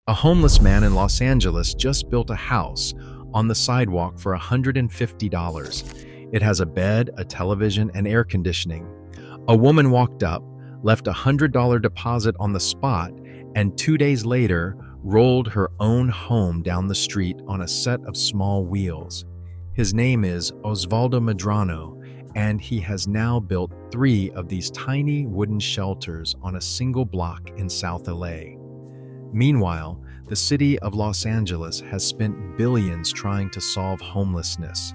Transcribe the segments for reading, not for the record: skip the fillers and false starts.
A homeless man in Los Angeles just built a house on the sidewalk for $150. It has a bed, a television, and air conditioning. A woman walked up, left a $100 deposit on the spot, and 2 days later rolled her own home down the street on a set of small wheels. His name is Osvaldo Medrano, and he has now built 3 of these tiny wooden shelters on a single block in South LA. Meanwhile, the city of Los Angeles has spent billions trying to solve homelessness.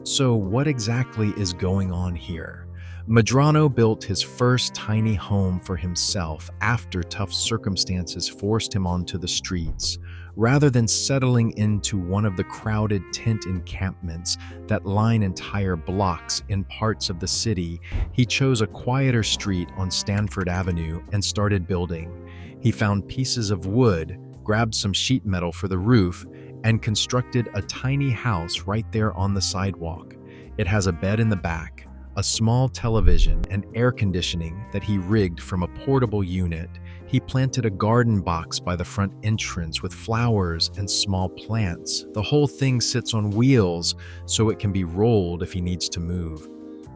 So what exactly is going on here? Medrano built his first tiny home for himself after tough circumstances forced him onto the streets. Rather than settling into one of the crowded tent encampments that line entire blocks in parts of the city, he chose a quieter street on Stanford Avenue and started building. He found pieces of wood, grabbed some sheet metal for the roof, and constructed a tiny house right there on the sidewalk. It has a bed in the back, a small television, and air conditioning that he rigged from a portable unit. He planted a garden box by the front entrance with flowers and small plants. The whole thing sits on wheels so it can be rolled if he needs to move.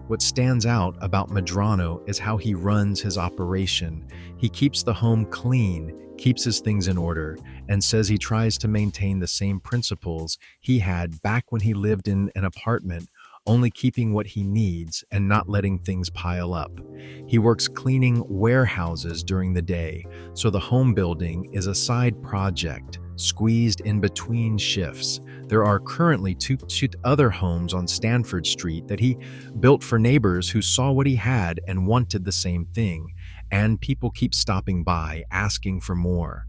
What stands out about Medrano is how he runs his operation. He keeps the home clean, keeps his things in order, and says he tries to maintain the same principles he had back when he lived in an apartment, only keeping what he needs and not letting things pile up. He works cleaning warehouses during the day, so the home building is a side project, squeezed in between shifts. There are currently 2 other homes on Stanford Street that he built for neighbors who saw what he had and wanted the same thing, and people keep stopping by, asking for more.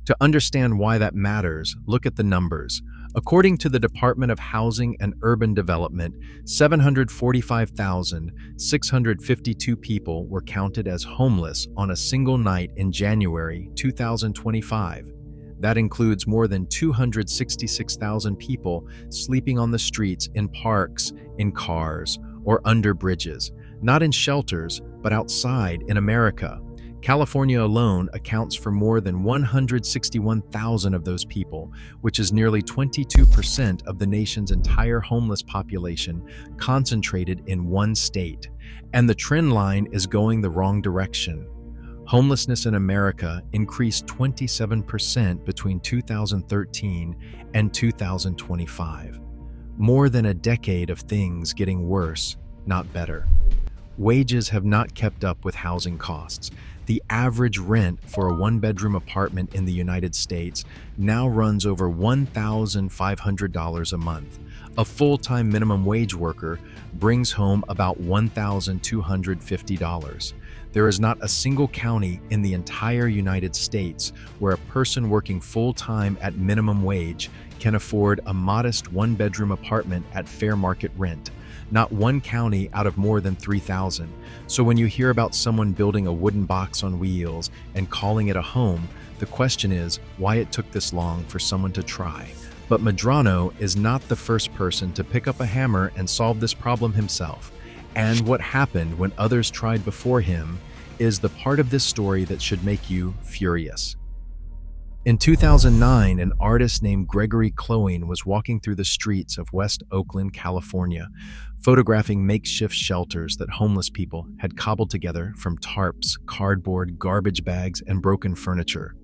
To understand why that matters, look at the numbers. According to the Department of Housing and Urban Development, 745,652 people were counted as homeless on a single night in January 2025. That includes more than 266,000 people sleeping on the streets, in parks, in cars, or under bridges, not in shelters, but outside in America. California alone accounts for more than 161,000 of those people, which is nearly 22% of the nation's entire homeless population concentrated in one state. And the trend line is going the wrong direction. Homelessness in America increased 27% between 2013 and 2025. More than a decade of things getting worse, not better. Wages have not kept up with housing costs. The average rent for a 1-bedroom apartment in the United States now runs over $1,500 a month. A full-time minimum wage worker brings home about $1,250. There is not a single county in the entire United States where a person working full-time at minimum wage can afford a modest 1-bedroom apartment at fair market rent. Not one county out of more than 3,000. So when you hear about someone building a wooden box on wheels and calling it a home, the question is why it took this long for someone to try. But Medrano is not the first person to pick up a hammer and solve this problem himself. And what happened when others tried before him is the part of this story that should make you furious. In 2009, an artist named Gregory Clowen was walking through the streets of West Oakland, California, photographing makeshift shelters that homeless people had cobbled together from tarps, cardboard, garbage bags, and broken furniture.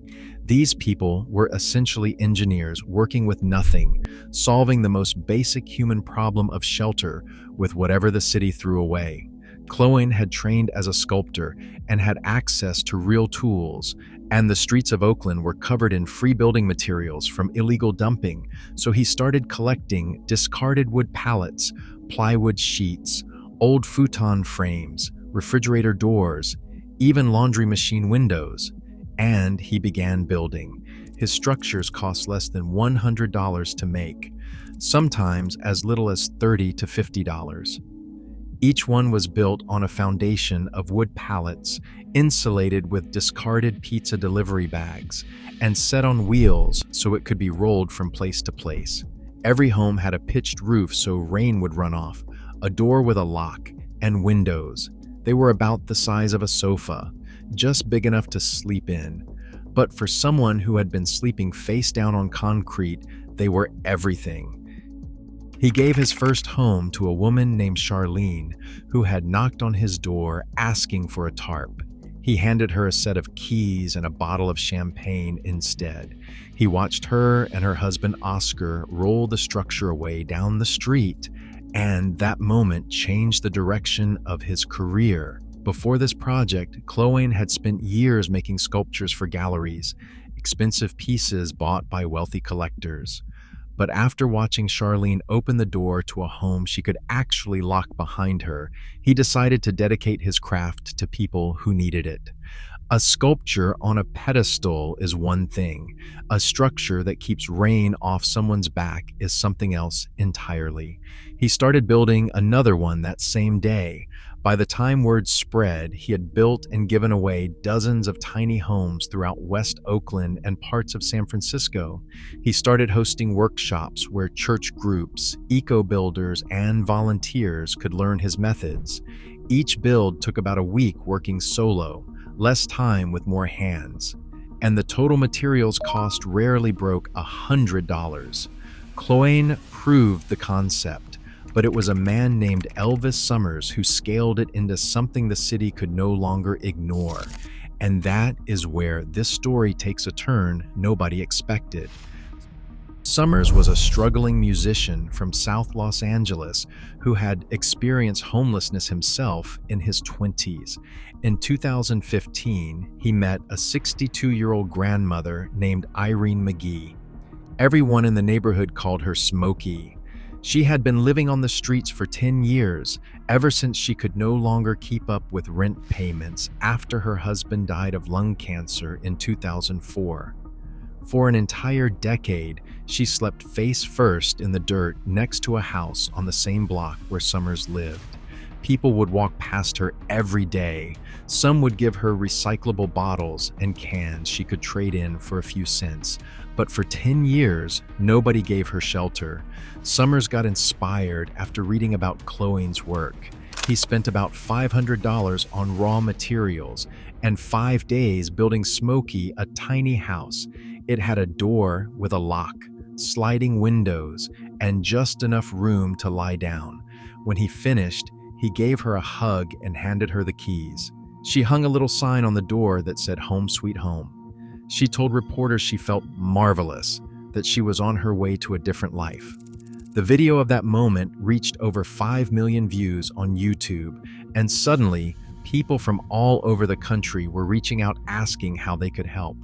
These people were essentially engineers working with nothing, solving the most basic human problem of shelter with whatever the city threw away. Clowen had trained as a sculptor and had access to real tools, and the streets of Oakland were covered in free building materials from illegal dumping, so he started collecting discarded wood pallets, plywood sheets, old futon frames, refrigerator doors, even laundry machine windows, and he began building. His structures cost less than $100 to make, sometimes as little as $30 to $50. Each one was built on a foundation of wood pallets, insulated with discarded pizza delivery bags, and set on wheels so it could be rolled from place to place. Every home had a pitched roof so rain would run off, a door with a lock, and windows. They were about the size of a sofa, just big enough to sleep in. But for someone who had been sleeping face down on concrete, they were everything. He gave his first home to a woman named Charlene, who had knocked on his door asking for a tarp. He handed her a set of keys and a bottle of champagne instead. He watched her and her husband Oscar roll the structure away down the street, and that moment changed the direction of his career. Before this project, Chloe had spent years making sculptures for galleries, expensive pieces bought by wealthy collectors. But after watching Charlene open the door to a home she could actually lock behind her, he decided to dedicate his craft to people who needed it. A sculpture on a pedestal is one thing. A structure that keeps rain off someone's back is something else entirely. He started building another one that same day. By the time word spread, he had built and given away dozens of tiny homes throughout West Oakland and parts of San Francisco. He started hosting workshops where church groups, eco-builders, and volunteers could learn his methods. Each build took about a week working solo, less time with more hands. And the total materials cost rarely broke $100. Chloe proved the concept. But it was a man named Elvis Summers who scaled it into something the city could no longer ignore. And that is where this story takes a turn nobody expected. Summers was a struggling musician from South Los Angeles who had experienced homelessness himself in his 20s. In 2015, he met a 62-year-old grandmother named Irene McGee. Everyone in the neighborhood called her Smokey. She had been living on the streets for 10 years, ever since she could no longer keep up with rent payments after her husband died of lung cancer in 2004. For an entire decade, she slept face first in the dirt next to a house on the same block where Summers lived. People would walk past her every day. Some would give her recyclable bottles and cans she could trade in for a few cents. But for 10 years, nobody gave her shelter. Summers got inspired after reading about Chloe's work. He spent about $500 on raw materials and 5 days building Smokey a tiny house. It had a door with a lock, sliding windows, and just enough room to lie down. When he finished, he gave her a hug and handed her the keys. She hung a little sign on the door that said "Home Sweet Home." She told reporters she felt marvelous, that she was on her way to a different life. The video of that moment reached over 5 million views on YouTube, and suddenly, people from all over the country were reaching out asking how they could help.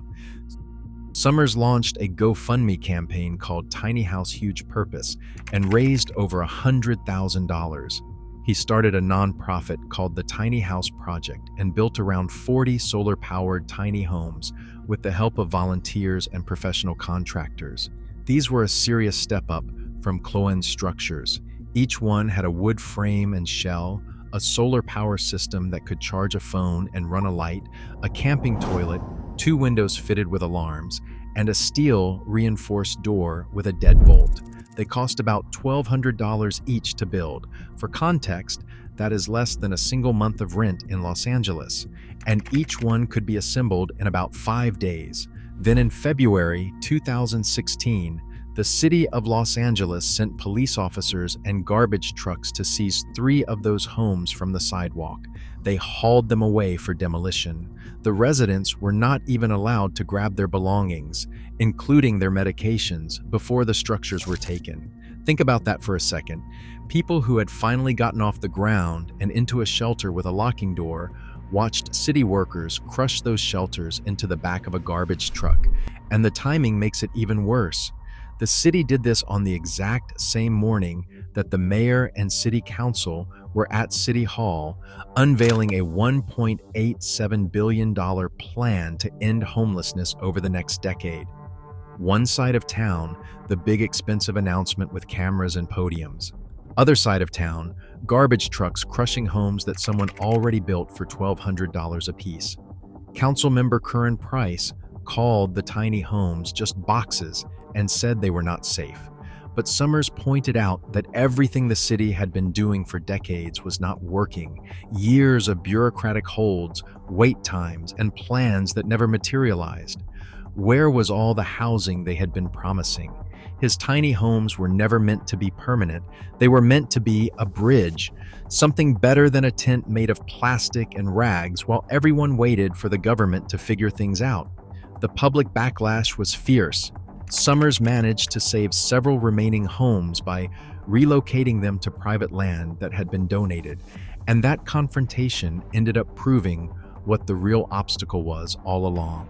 Summers launched a GoFundMe campaign called Tiny House Huge Purpose and raised over $100,000. He started a nonprofit called the Tiny House Project and built around 40 solar-powered tiny homes with the help of volunteers and professional contractors. These were a serious step up from Chloe's structures. Each one had a wood frame and shell, a solar power system that could charge a phone and run a light, a camping toilet, 2 windows fitted with alarms, and a steel reinforced door with a deadbolt. They cost about $1,200 each to build. For context, that is less than a single month of rent in Los Angeles, and each one could be assembled in about 5 days. Then in February 2016, the city of Los Angeles sent police officers and garbage trucks to seize 3 of those homes from the sidewalk. They hauled them away for demolition. The residents were not even allowed to grab their belongings, including their medications, before the structures were taken. Think about that for a second. People who had finally gotten off the ground and into a shelter with a locking door watched city workers crush those shelters into the back of a garbage truck. And the timing makes it even worse. The city did this on the exact same morning that the mayor and city council were at City Hall unveiling a $1.87 billion plan to end homelessness over the next decade. One side of town, the big expensive announcement with cameras and podiums. Other side of town, garbage trucks crushing homes that someone already built for $1,200 apiece. Councilmember Curran Price called the tiny homes just boxes and said they were not safe. But Summers pointed out that everything the city had been doing for decades was not working. Years of bureaucratic holds, wait times, and plans that never materialized. Where was all the housing they had been promising? His tiny homes were never meant to be permanent. They were meant to be a bridge, something better than a tent made of plastic and rags while everyone waited for the government to figure things out. The public backlash was fierce. Summers managed to save several remaining homes by relocating them to private land that had been donated, and that confrontation ended up proving what the real obstacle was all along.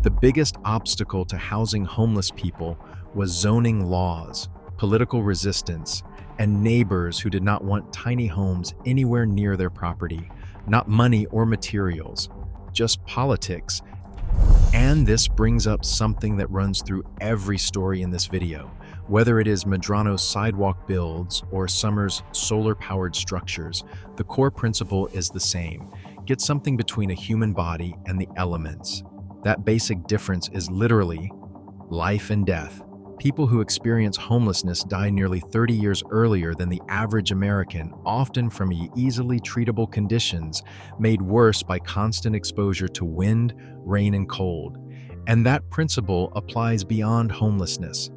The biggest obstacle to housing homeless people was zoning laws, political resistance, and neighbors who did not want tiny homes anywhere near their property, not money or materials, just politics. And this brings up something that runs through every story in this video, whether it is Medrano's sidewalk builds or Summers' solar-powered structures. The core principle is the same: get something between a human body and the elements. That basic difference is literally life and death. People who experience homelessness die nearly 30 years earlier than the average American, often from easily treatable conditions made worse by constant exposure to wind, rain, and cold. And that principle applies beyond homelessness.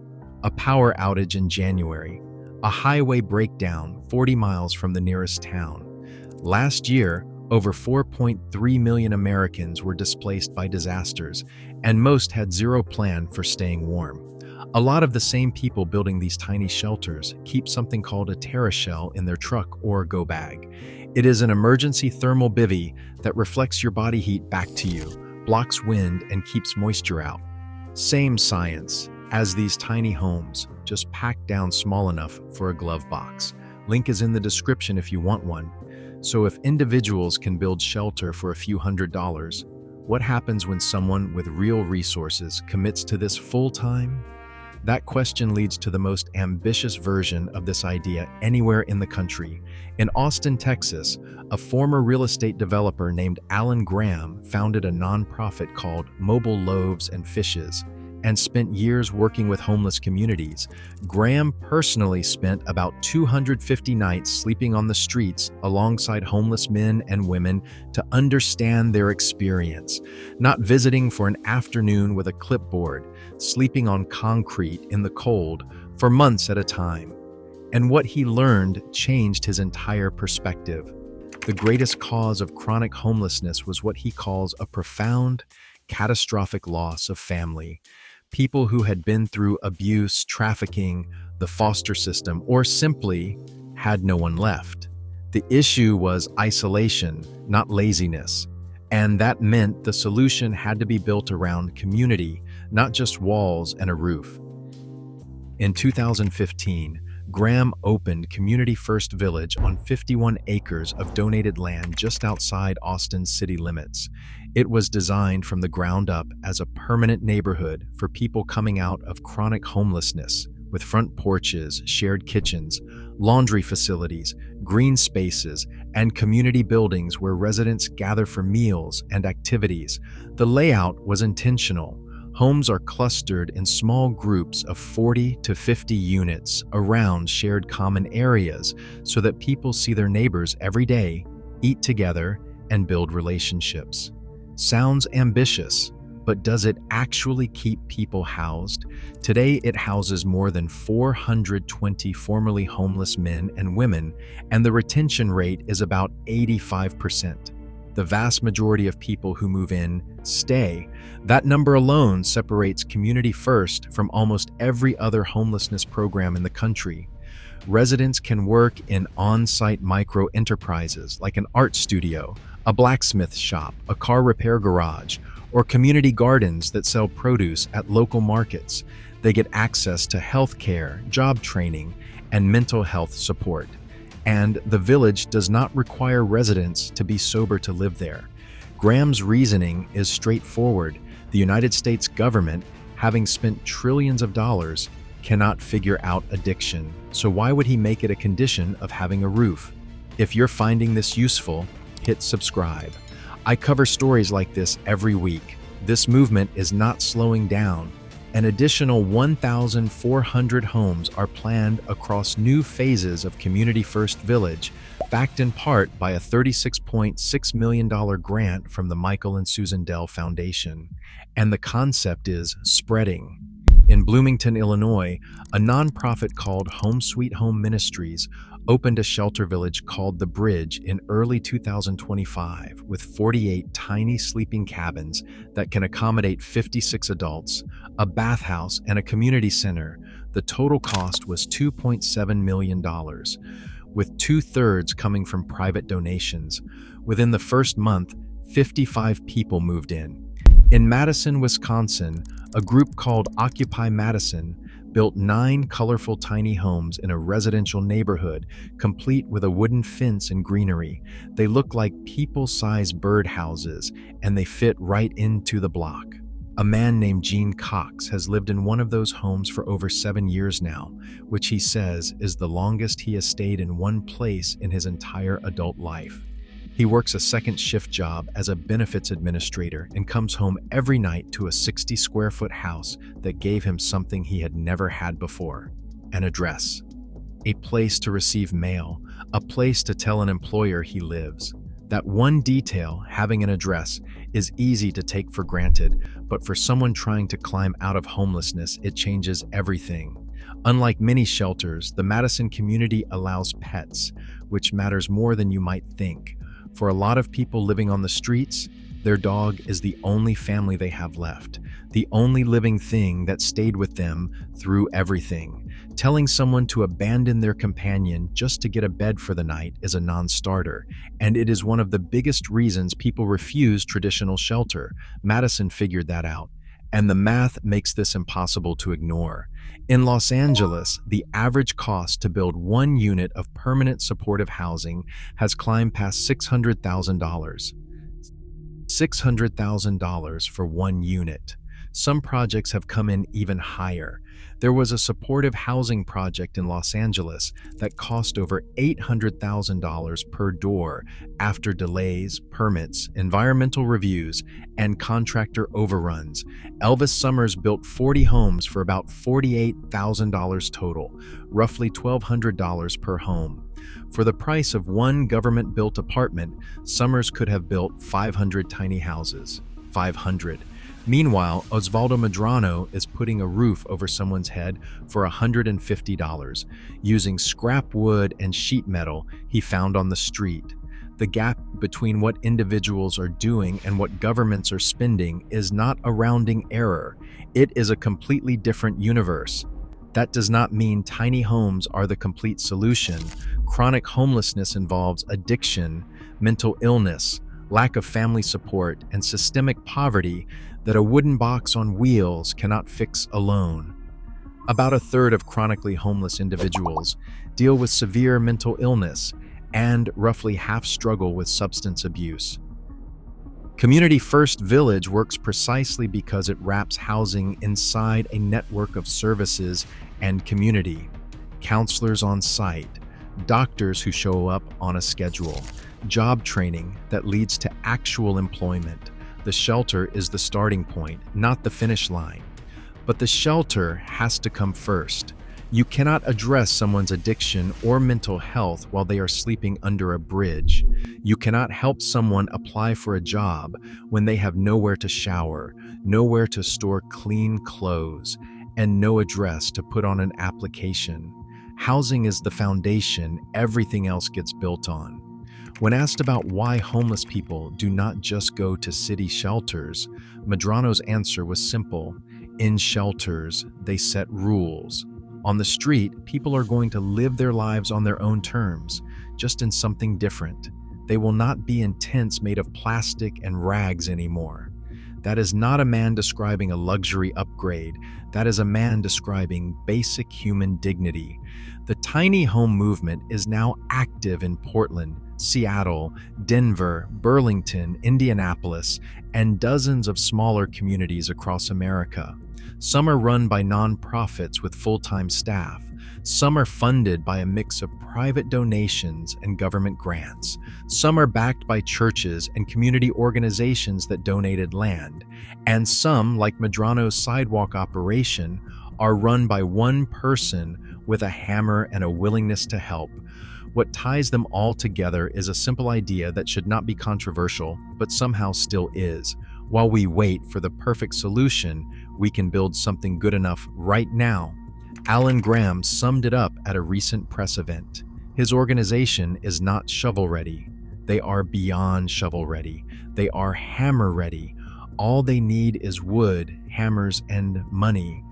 A power outage in January, a highway breakdown 40 miles from the nearest town. Last year, over 4.3 million Americans were displaced by disasters, and most had zero plan for staying warm. A lot of the same people building these tiny shelters keep something called a TerraShell in their truck or go bag. It is an emergency thermal bivvy that reflects your body heat back to you, blocks wind, and keeps moisture out. Same science as these tiny homes, just packed down small enough for a glove box. Link is in the description if you want one. So if individuals can build shelter for a few $100s, what happens when someone with real resources commits to this full-time? That question leads to the most ambitious version of this idea anywhere in the country. In Austin, Texas, a former real estate developer named Alan Graham founded a nonprofit called Mobile Loaves and Fishes and spent years working with homeless communities. Graham personally spent about 250 nights sleeping on the streets alongside homeless men and women to understand their experience, not visiting for an afternoon with a clipboard, sleeping on concrete in the cold for months at a time. And what he learned changed his entire perspective. The greatest cause of chronic homelessness was what he calls a profound, catastrophic loss of family. People who had been through abuse, trafficking, the foster system, or simply had no one left. The issue was isolation, not laziness. And that meant the solution had to be built around community, not just walls and a roof. In 2015, Graham opened Community First Village on 51 acres of donated land just outside Austin's city limits. It was designed from the ground up as a permanent neighborhood for people coming out of chronic homelessness, with front porches, shared kitchens, laundry facilities, green spaces, and community buildings where residents gather for meals and activities. The layout was intentional. Homes are clustered in small groups of 40 to 50 units around shared common areas so that people see their neighbors every day, eat together, and build relationships. Sounds ambitious, but does it actually keep people housed? Today, it houses more than 420 formerly homeless men and women, and the retention rate is about 85%. The vast majority of people who move in stay. That number alone separates Community First from almost every other homelessness program in the country. Residents can work in on-site micro-enterprises like an art studio, a blacksmith shop, a car repair garage, or community gardens that sell produce at local markets. They get access to health care, job training, and mental health support. And the village does not require residents to be sober to live there. Graham's reasoning is straightforward. The United States government, having spent trillions of dollars, cannot figure out addiction. So why would he make it a condition of having a roof? If you're finding this useful, hit subscribe. I cover stories like this every week. This movement is not slowing down. An additional 1,400 homes are planned across new phases of Community First Village, backed in part by a $36.6 million grant from the Michael and Susan Dell Foundation. And the concept is spreading. In Bloomington, Illinois, a nonprofit called Home Sweet Home Ministries opened a shelter village called The Bridge in early 2025 with 48 tiny sleeping cabins that can accommodate 56 adults, a bathhouse, and a community center. The total cost was $2.7 million, with 2/3 coming from private donations. Within the first month, 55 people moved in. In Madison, Wisconsin, a group called Occupy Madison built 9 colorful tiny homes in a residential neighborhood, complete with a wooden fence and greenery. They look like people-sized birdhouses, and they fit right into the block. A man named Gene Cox has lived in one of those homes for over 7 years now, which he says is the longest he has stayed in one place in his entire adult life. He works a second shift job as a benefits administrator and comes home every night to a 60-square-foot house that gave him something he had never had before: an address, a place to receive mail, a place to tell an employer he lives. That one detail, having an address, is easy to take for granted, but for someone trying to climb out of homelessness, it changes everything. Unlike many shelters, the Madison community allows pets, which matters more than you might think. For a lot of people living on the streets, their dog is the only family they have left, the only living thing that stayed with them through everything. Telling someone to abandon their companion just to get a bed for the night is a non-starter, and it is one of the biggest reasons people refuse traditional shelter. Madison figured that out, and the math makes this impossible to ignore. In Los Angeles, the average cost to build one unit of permanent supportive housing has climbed past $600,000. $600,000 for one unit. Some projects have come in even higher. There was a supportive housing project in Los Angeles that cost over $800,000 per door after delays, permits, environmental reviews, and contractor overruns. Elvis Summers built 40 homes for about $48,000 total, roughly $1,200 per home. For the price of one government-built apartment, Summers could have built 500 tiny houses. 500. Meanwhile, Osvaldo Medrano is putting a roof over someone's head for $150, using scrap wood and sheet metal he found on the street. The gap between what individuals are doing and what governments are spending is not a rounding error. It is a completely different universe. That does not mean tiny homes are the complete solution. Chronic homelessness involves addiction, mental illness, lack of family support, and systemic poverty that a wooden box on wheels cannot fix alone. About 1/3 of chronically homeless individuals deal with severe mental illness, and roughly half struggle with substance abuse. Community First Village works precisely because it wraps housing inside a network of services and community. Counselors on site, doctors who show up on a schedule, job training that leads to actual employment. The shelter is the starting point, not the finish line. But the shelter has to come first. You cannot address someone's addiction or mental health while they are sleeping under a bridge. You cannot help someone apply for a job when they have nowhere to shower, nowhere to store clean clothes, and no address to put on an application. Housing is the foundation everything else gets built on. When asked about why homeless people do not just go to city shelters, Medrano's answer was simple. In shelters, they set rules. On the street, people are going to live their lives on their own terms, just in something different. They will not be in tents made of plastic and rags anymore. That is not a man describing a luxury upgrade. That is a man describing basic human dignity. The tiny home movement is now active in Portland, Seattle, Denver, Burlington, Indianapolis, and dozens of smaller communities across America. Some are run by nonprofits with full-time staff. Some are funded by a mix of private donations and government grants. Some are backed by churches and community organizations that donated land. And some, like Medrano's sidewalk operation, are run by one person with a hammer and a willingness to help. What ties them all together is a simple idea that should not be controversial, but somehow still is. While we wait for the perfect solution, we can build something good enough right now. Alan Graham summed it up at a recent press event. His organization is not shovel-ready. They are beyond shovel-ready. They are hammer-ready. All they need is wood, hammers, and money.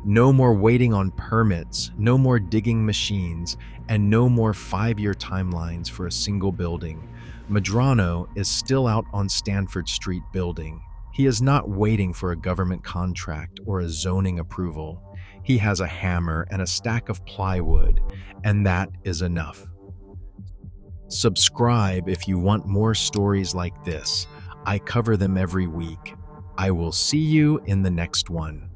No more waiting on permits, no more digging machines, and no more 5-year timelines for a single building. Medrano is still out on Stanford Street building. He is not waiting for a government contract or a zoning approval. He has a hammer and a stack of plywood, and that is enough. Subscribe if you want more stories like this. I cover them every week. I will see you in the next one.